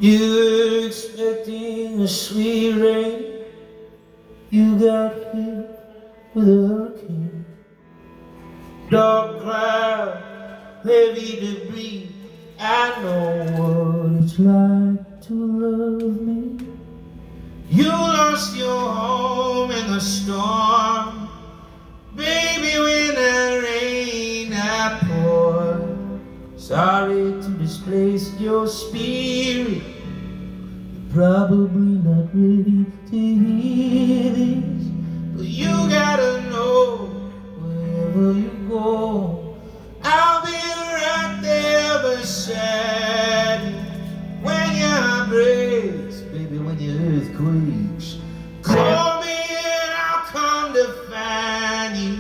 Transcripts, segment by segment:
You were expecting a sweet rain. You got hit with a hurricane. Dark cloud, heavy debris. I know what it's like to love me. You lost your home in the storm, baby, when the rain poured. Sorry to displace your spirit. You're probably not ready to hear this, but you gotta know, wherever you go, I'll be right there beside you. When your heart breaks, baby, when your earth quakes, call me and I'll come to find you.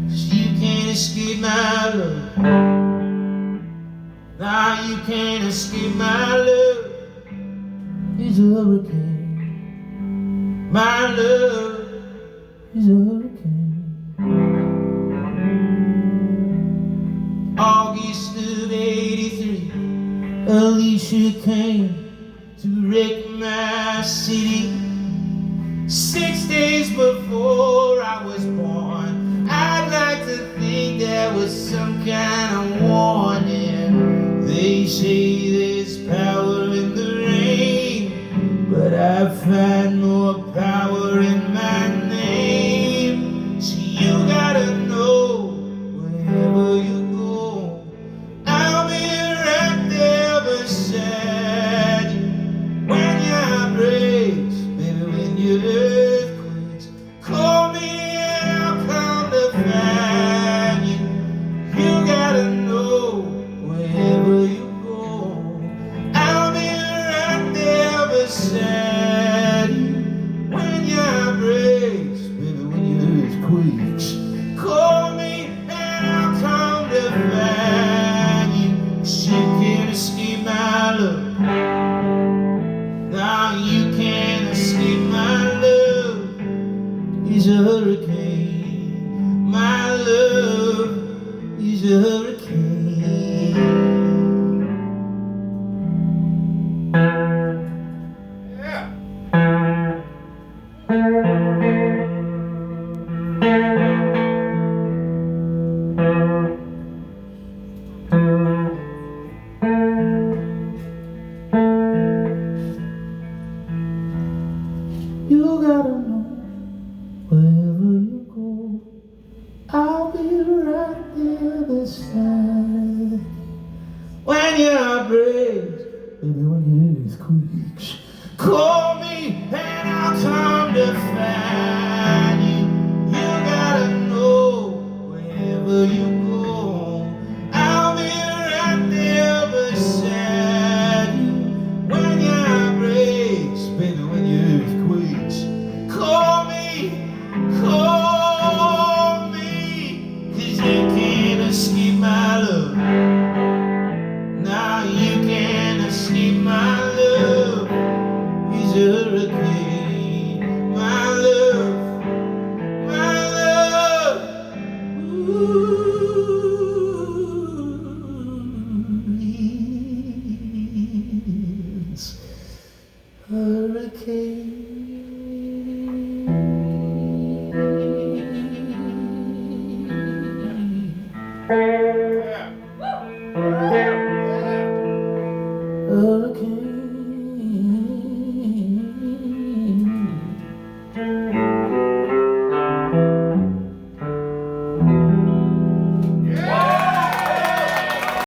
'Cause you can't escape my love. Now you can't escape my love. It's a hurricane. My love is a hurricane. August of '83, Alicia came to wreck my city. 6 days before I was born, I'd like to think there was some kind of warning. They say there's power in the rain, but I find more power in my name. So you gotta know, wherever you go, I'll be right there beside you. When your heart breaks, baby, when your earth quakes, call me and I'll come to find you. You gotta know, wherever you go, I'll be right there beside you. When your heart breaks, baby, when your earth quakes, call me and I'll come to find you. 'Cause you can't escape my love. Now you can't escape my love. He's a hurricane. My love is a hurricane. Yeah. You gotta know, wherever you go, I'll be right there beside. When your heart breaks, baby, when your earth quakes, call me and I'll come to find you. You gotta know, wherever you go, I'll be right there beside you. When your heart breaks, baby, when your earth quakes, call me, call me. 'Cause you can't escape my love. Now you can't escape my love. He's a hurricane. My love, my love. Ooh, he's a hurricane.